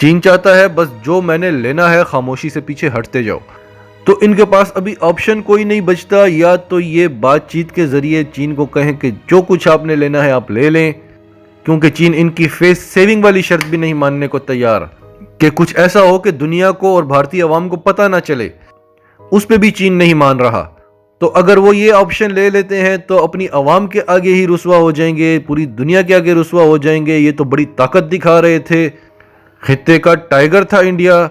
چین چاہتا ہے بس جو میں نے لینا ہے خاموشی سے پیچھے ہٹتے جاؤ۔ تو ان کے پاس ابھی آپشن کوئی نہیں بچتا، یا تو یہ بات چیت کے ذریعے چین کو کہیں کہ جو کچھ آپ نے لینا ہے آپ لے لیں، کیونکہ چین ان کی فیس سیونگ والی شرط بھی نہیں ماننے کو تیار کہ کچھ ایسا ہو کہ دنیا کو اور بھارتی عوام کو پتہ نہ چلے، اس پہ بھی چین نہیں مان رہا۔ تو اگر وہ یہ آپشن لے لیتے ہیں تو اپنی عوام کے آگے ہی رسوا ہو جائیں گے، پوری دنیا کے آگے رسوا ہو جائیں گے۔ یہ تو بڑی طاقت دکھا رہے تھے، خطے کا ٹائیگر تھا انڈیا،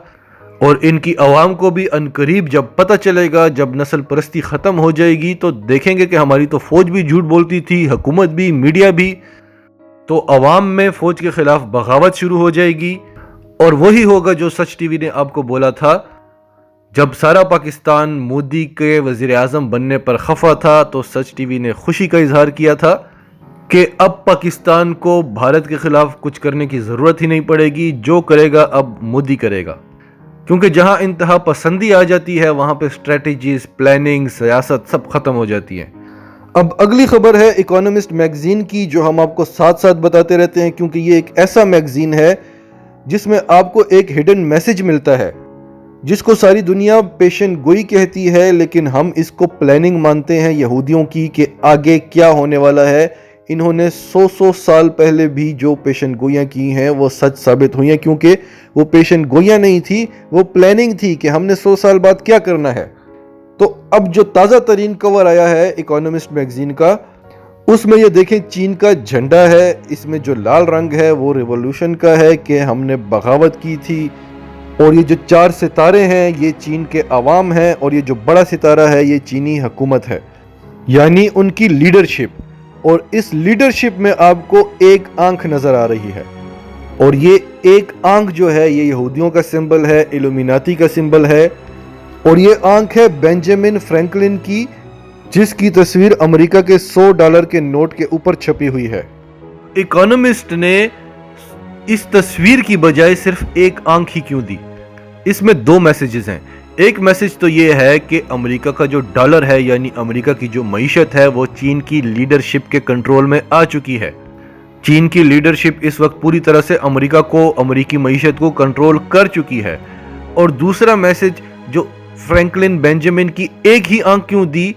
اور ان کی عوام کو بھی عنقریب جب پتہ چلے گا، جب نسل پرستی ختم ہو جائے گی تو دیکھیں گے کہ ہماری تو فوج بھی جھوٹ بولتی تھی، حکومت بھی، میڈیا بھی، تو عوام میں فوج کے خلاف بغاوت شروع ہو جائے گی۔ اور وہی ہوگا جو سچ ٹی وی نے آپ کو بولا تھا، جب سارا پاکستان مودی کے وزیر اعظم بننے پر خفا تھا تو سچ ٹی وی نے خوشی کا اظہار کیا تھا کہ اب پاکستان کو بھارت کے خلاف کچھ کرنے کی ضرورت ہی نہیں پڑے گی، جو کرے گا اب مودی کرے گا، کیونکہ جہاں انتہا پسندی آ جاتی ہے وہاں پہ اسٹریٹجیز، پلاننگ، سیاست سب ختم ہو جاتی ہے۔ اب اگلی خبر ہے اکانومسٹ میگزین کی، جو ہم آپ کو ساتھ ساتھ بتاتے رہتے ہیں کیونکہ یہ ایک ایسا میگزین ہے جس میں آپ کو ایک ہڈن میسج ملتا ہے، جس کو ساری دنیا پیشن گوئی کہتی ہے، لیکن ہم اس کو پلاننگ مانتے ہیں یہودیوں کی کہ آگے کیا ہونے والا ہے۔ انہوں نے 100 سال پہلے بھی جو پیشن گوئیاں کی ہیں وہ سچ ثابت ہوئی ہیں، کیونکہ وہ پیشن گوئیاں نہیں تھی، وہ پلاننگ تھی کہ ہم نے 100 سال بعد کیا کرنا ہے۔ تو اب جو تازہ ترین کور آیا ہے اکانومسٹ میگزین کا، اس میں یہ دیکھیں چین کا جھنڈا ہے، اس میں جو لال رنگ ہے وہ ریولوشن کا ہے کہ ہم نے بغاوت کی تھی، اور یہ جو 4 ستارے ہیں یہ چین کے عوام ہیں، اور یہ جو بڑا ستارہ ہے یہ چینی حکومت ہے، یعنی ان کی لیڈرشپ۔ اور اس لیڈرشپ میں آپ کو ایک آنکھ نظر آ رہی ہے، اور یہ ایک آنکھ جو ہے یہ یہودیوں کا سمبل ہے، الومیناتی کا سمبل ہے، اور یہ آنکھ ہے بینجامن فرینکلن کی، جس کی تصویر امریکہ کے $100 کے نوٹ کے اوپر چھپی ہوئی ہے۔ اکانومسٹ نے اس تصویر کی بجائے صرف ایک آنکھ ہی کیوں دی؟ اس میں 2 میسیجز ہیں۔ ایک میسج تو یہ ہے کہ امریکہ کا جو ڈالر ہے، یعنی امریکہ کی جو معیشت ہے، وہ چین کی لیڈرشپ کے کنٹرول میں آ چکی ہے۔ چین کی لیڈرشپ اس وقت پوری طرح سے امریکہ کو، امریکی معیشت کو کنٹرول کر چکی ہے۔ اور دوسرا میسج جو فرینکلن بینجامن کی ایک ہی آنکھ کیوں دی؟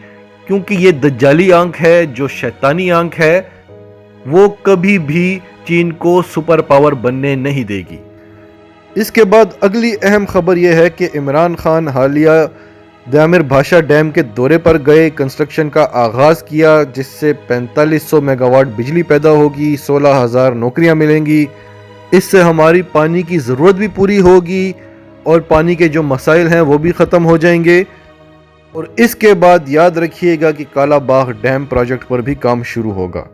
کیونکہ یہ دجالی آنکھ ہے، جو شیطانی آنکھ ہے، وہ کبھی بھی چین کو سپر پاور بننے نہیں دے گی۔ اس کے بعد اگلی اہم خبر یہ ہے کہ عمران خان حالیہ دیامر بھاشا ڈیم کے دورے پر گئے، کنسٹرکشن کا آغاز کیا، جس سے 4500 میگا واٹ بجلی پیدا ہوگی، 16,000 نوکریاں ملیں گی۔ اس سے ہماری پانی کی ضرورت بھی پوری ہوگی اور پانی کے جو مسائل ہیں وہ بھی ختم ہو جائیں گے۔ اور اس کے بعد یاد رکھیے گا کہ کالا باغ ڈیم پروجیکٹ پر بھی کام شروع ہوگا۔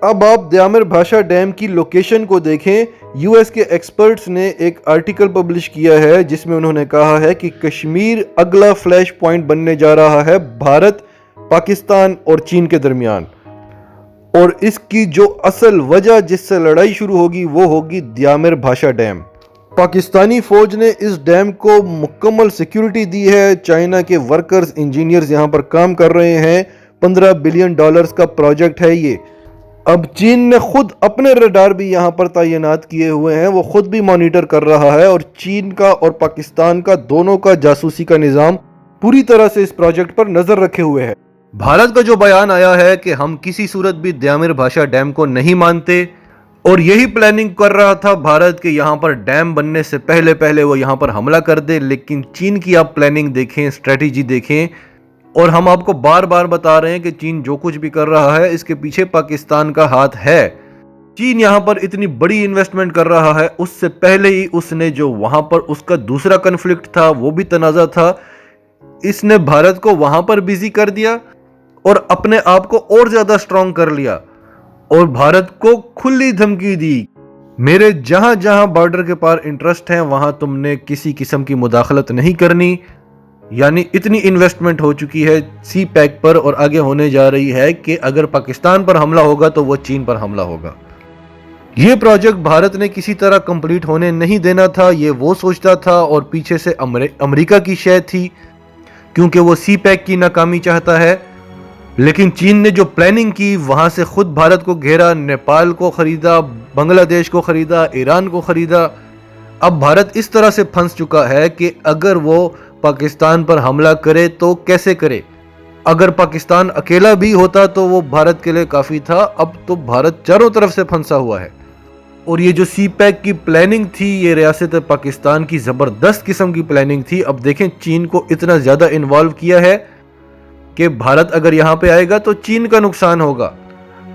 اب آپ دیامر بھاشا ڈیم کی لوکیشن کو دیکھیں۔ یو ایس کے ایکسپرٹس نے ایک آرٹیکل پبلش کیا ہے جس میں انہوں نے کہا ہے کہ کشمیر اگلا فلیش پوائنٹ بننے جا رہا ہے بھارت، پاکستان اور چین کے درمیان، اور اس کی جو اصل وجہ جس سے لڑائی شروع ہوگی وہ ہوگی دیامر بھاشا ڈیم۔ پاکستانی فوج نے اس ڈیم کو مکمل سیکیورٹی دی ہے، چائنا کے ورکرز، انجینئرز یہاں پر کام کر رہے ہیں، $15 بلین کا پروجیکٹ ہے یہ۔ اب چین نے خود اپنے ریڈار بھی یہاں پر تعینات کیے ہوئے ہیں، وہ خود بھی مانیٹر کر رہا ہے، اور چین کا اور پاکستان کا دونوں کا جاسوسی کا نظام پوری طرح سے اس پروجیکٹ پر نظر رکھے ہوئے ہے۔ بھارت کا جو بیان آیا ہے کہ ہم کسی صورت بھی دیامر بھاشا ڈیم کو نہیں مانتے، اور یہی پلاننگ کر رہا تھا بھارت کہ یہاں پر ڈیم بننے سے پہلے وہ یہاں پر حملہ کر دے، لیکن چین کی آپ پلاننگ دیکھیں، اسٹریٹجی دیکھیں، اور ہم آپ کو بار بار بتا رہے ہیں کہ چین جو کچھ بھی کر رہا ہے اس کے پیچھے پاکستان کا ہاتھ ہے۔ چین یہاں پر اتنی بڑی انویسٹمنٹ کر رہا ہے، اس سے پہلے ہی اس نے جو وہاں پر اس کا دوسرا کنفلکٹ تھا وہ بھی تنازع تھا، اس نے بھارت کو وہاں پر بیزی کر دیا اور اپنے آپ کو اور زیادہ سٹرونگ کر لیا، اور بھارت کو کھلی دھمکی دی، میرے جہاں جہاں بارڈر کے پار انٹرسٹ ہیں وہاں تم نے کسی قسم کی مداخلت نہیں کرنی۔ یعنی اتنی انویسٹمنٹ ہو چکی ہے سی پیک پر، اور آگے ہونے جا رہی ہے کہ اگر پاکستان پر حملہ ہوگا تو وہ چین پر حملہ ہوگا۔ یہ پروجیکٹ بھارت نے کسی طرح کمپلیٹ ہونے نہیں دینا تھا، یہ وہ سوچتا تھا، اور پیچھے سے امریکہ کی شے تھی کیونکہ وہ سی پیک کی ناکامی چاہتا ہے۔ لیکن چین نے جو پلاننگ کی، وہاں سے خود بھارت کو گھیرا، نیپال کو خریدا، بنگلہ دیش کو خریدا، ایران کو خریدا۔ اب بھارت اس طرح سے پھنس چکا ہے کہ اگر وہ پاکستان پر حملہ کرے تو کیسے کرے. اگر پاکستان اکیلا بھی ہوتا تو وہ بھارت کے لیے کافی تھا. اب تو بھارت چاروں طرف سے پھنسا ہوا ہے. اور یہ جو سی پیک کی پلاننگ تھی یہ ریاست پاکستان کی زبردست قسم کی پلاننگ تھی. اب دیکھیں چین کو اتنا زیادہ انوالو کیا ہے کہ بھارت اگر یہاں پہ آئے گا تو چین کا نقصان ہوگا.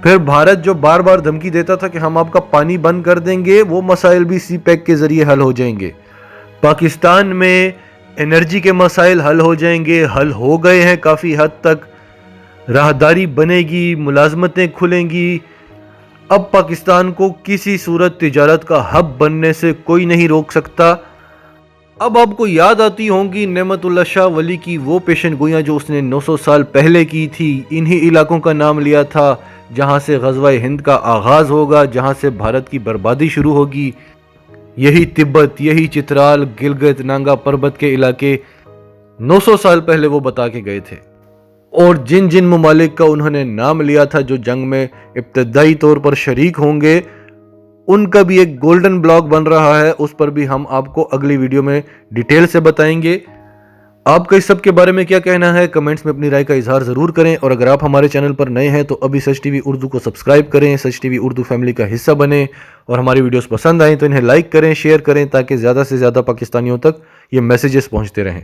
پھر بھارت جو بار بار دھمکی دیتا تھا کہ ہم آپ کا پانی بند کر دیں گے، وہ مسائل بھی سی پیک کے ذریعے حل ہو جائیں گے. پاکستان میں انرجی کے مسائل حل ہو جائیں گے، حل ہو گئے ہیں کافی حد تک. راہداری بنے گی، ملازمتیں کھلیں گی. اب پاکستان کو کسی صورت تجارت کا ہب بننے سے کوئی نہیں روک سکتا. اب آپ کو یاد آتی ہوں گی نعمت اللہ شاہ ولی کی وہ پیشن گوئیاں جو اس نے 900 سال پہلے کی تھی. انہی علاقوں کا نام لیا تھا جہاں سے غزوہ ہند کا آغاز ہوگا، جہاں سے بھارت کی بربادی شروع ہوگی. یہی تبت، یہی چترال، گلگت، نانگا پربت کے علاقے 900 سال پہلے وہ بتا کے گئے تھے. اور جن جن ممالک کا انہوں نے نام لیا تھا جو جنگ میں ابتدائی طور پر شریک ہوں گے، ان کا بھی ایک گولڈن بلاک بن رہا ہے. اس پر بھی ہم آپ کو اگلی ویڈیو میں ڈیٹیل سے بتائیں گے. آپ کا اس سب کے بارے میں کیا کہنا ہے؟ کمنٹس میں اپنی رائے کا اظہار ضرور کریں. اور اگر آپ ہمارے چینل پر نئے ہیں تو ابھی سچ ٹی وی اردو کو سبسکرائب کریں، سچ ٹی وی اردو فیملی کا حصہ بنیں. اور ہماری ویڈیوز پسند آئیں تو انہیں لائک کریں، شیئر کریں تاکہ زیادہ سے زیادہ پاکستانیوں تک یہ میسیجز پہنچتے رہیں.